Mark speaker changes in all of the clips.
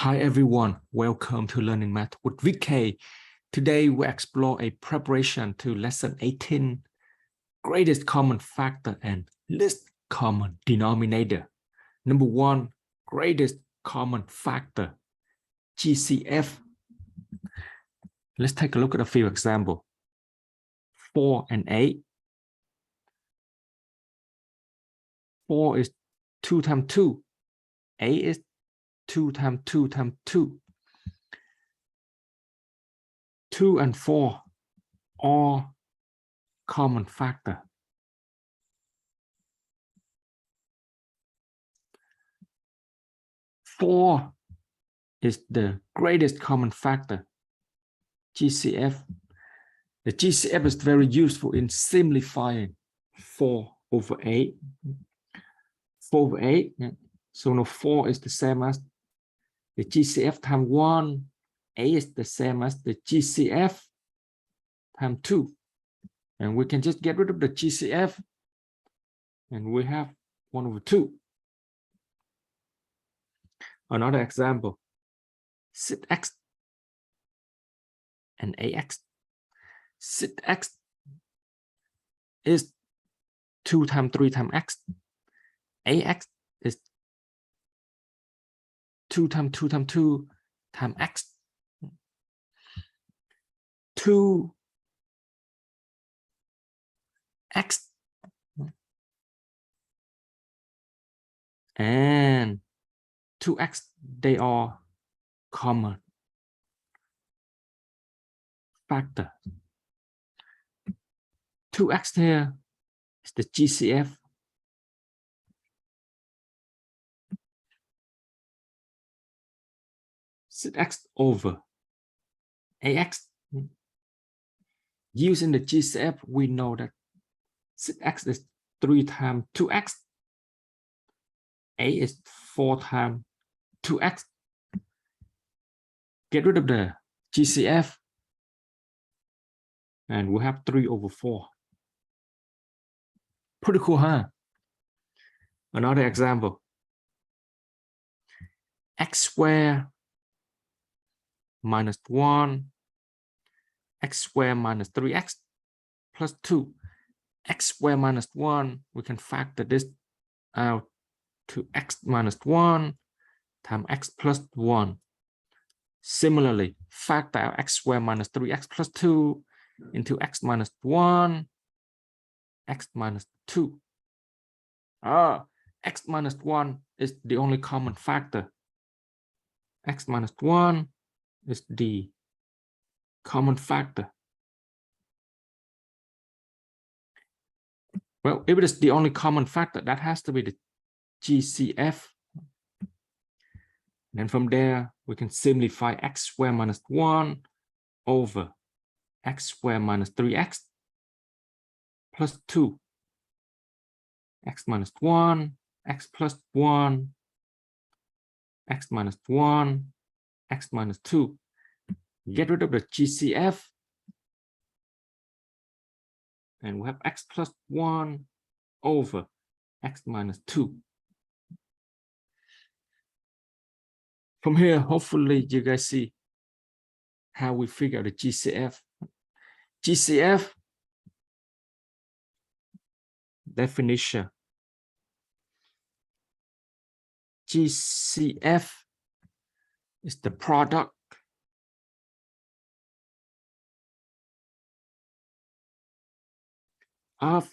Speaker 1: Hi everyone, welcome to Learning Math with VK. Today we explore a preparation to lesson 18, greatest common factor and least common denominator. Number one, greatest common factor, GCF. Let's take a look at a few examples. 4 and 8. 4 is 2 times 2. 8 is 2 times 2 times 2. 2 and 4 are common factor. 4 is the greatest common factor, GCF. The GCF is very useful in simplifying 4 over 8. 4 over 8, so now 4 is the same as the GCF times 1. 8 is the same as the GCF times 2. And we can just get rid of the GCF and we have 1 over 2. Another example, sit x and ax. Sit x is 2 times 3 times x. Ax is 2 times 2 times 2 times x. 2x and 2x, they are common factor. 2x here is the GCF. Sit x over ax. Using the GCF, we know that sit x is 3 times 2x. A is 4 times 2x. Get rid of the GCF and we have 3 over 4. Pretty cool, huh? Another example. X squared minus 1, x squared minus 3x plus 2. X squared minus 1, we can factor this out to x minus 1 times x plus 1. Similarly, factor out x squared minus 3x plus 2 into x minus 1, x minus 2. X minus 1 is the only common factor. X minus 1 is the common factor. Well, if it is the only common factor, that has to be the GCF. And then from there, we can simplify x squared minus 1 over x squared minus 3x plus 2. X minus 1, x plus 1, x minus 1, x minus 2. Get rid of the GCF. And we have x plus 1 over x minus 2. From here, hopefully you guys see how we figure the GCF. GCF definition. GCF is the product of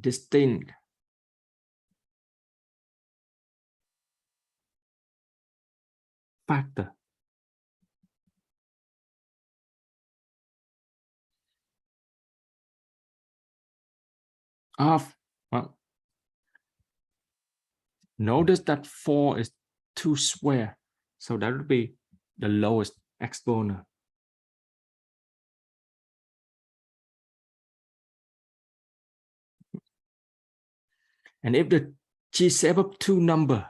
Speaker 1: distinct factor. Notice that 4 is 2 square, so that would be the lowest exponent. And if the GCF of 2 number,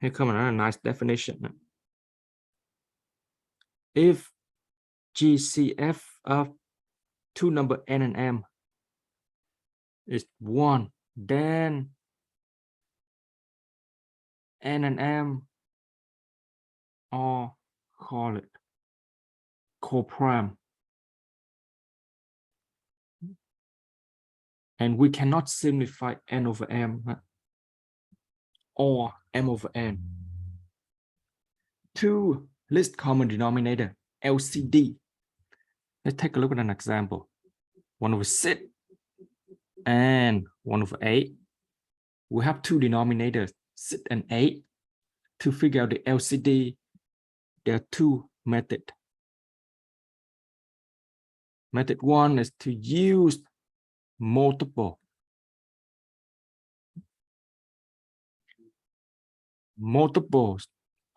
Speaker 1: here comes another nice definition. If GCF of 2 number n and m is 1, then n and m or call it coprime. And we cannot simplify n over m or m over n. To least common denominator, LCD. Let's take a look at an example. 1 over 6 and 1 over 8. We have two denominators, 6 and 8. To figure out the LCD, there are two methods. Method 1 is to use multiples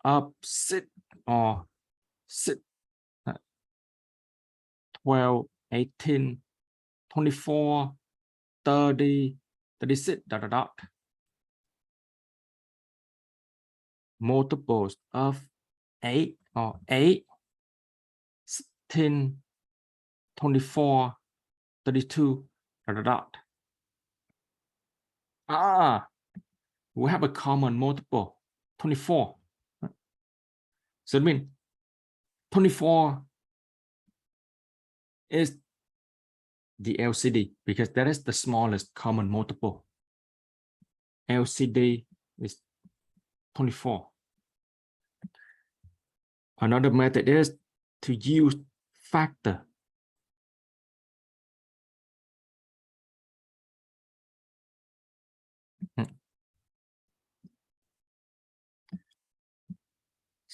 Speaker 1: of 6 or 6, 12, 18, 24, 30, 36, ... Multiples of 8 or 8, 10, 24, 32, ... We have a common multiple, 24. So it means 24 is the LCD because that is the smallest common multiple. LCD is 24. Another method is to use factor.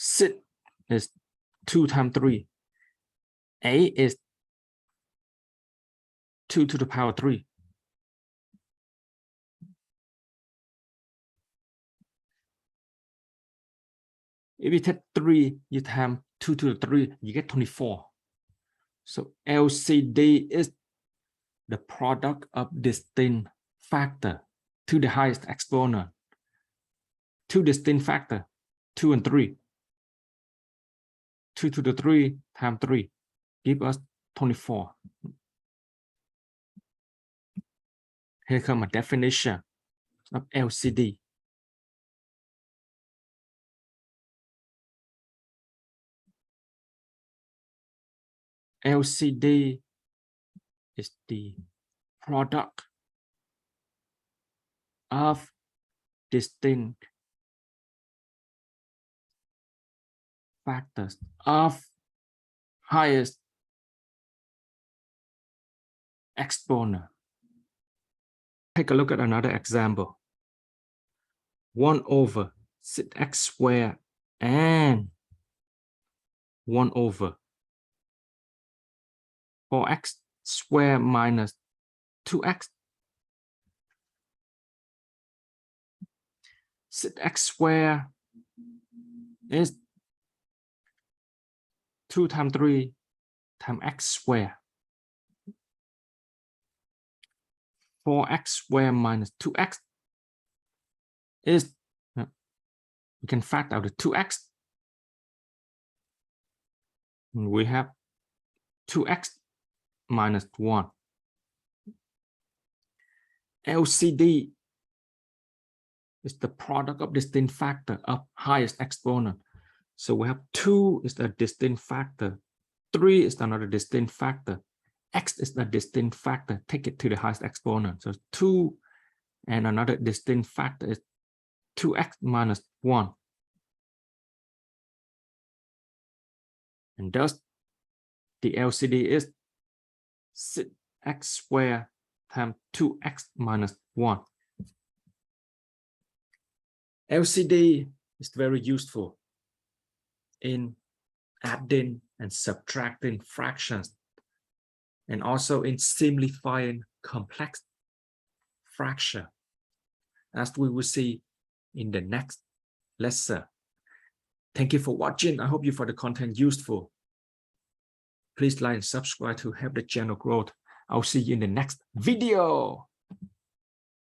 Speaker 1: Six is 2 times 3. 8 is 2 to the power 3. If you take 3, you times 2 to the 3, you get 24. So LCD is the product of distinct factor to the highest exponent. Two distinct factor, 2 and 3. 2 to the 3 times 3 give us 24. Here comes a definition of LCD. LCD is the product of distinct factors of highest exponent. Take a look at another example. 1 over 6x squared and 1 over 4x squared minus 2x. 6x squared is 2 times 3 times x squared. 4x squared minus 2x is, we can factor out the 2x. And we have 2x minus 1. LCD is the product of distinct factor of highest exponent. So we have 2 is a distinct factor, 3 is another distinct factor, x is a distinct factor, take it to the highest exponent. So 2 and another distinct factor is 2x minus 1. And thus the LCD is 6x squared times 2x minus 1. LCD is very useful in adding and subtracting fractions, and also in simplifying complex fraction, as we will see in the next lesson. Thank you for watching. I hope you find the content useful. Please like and subscribe to help the channel grow. I'll see you in the next video.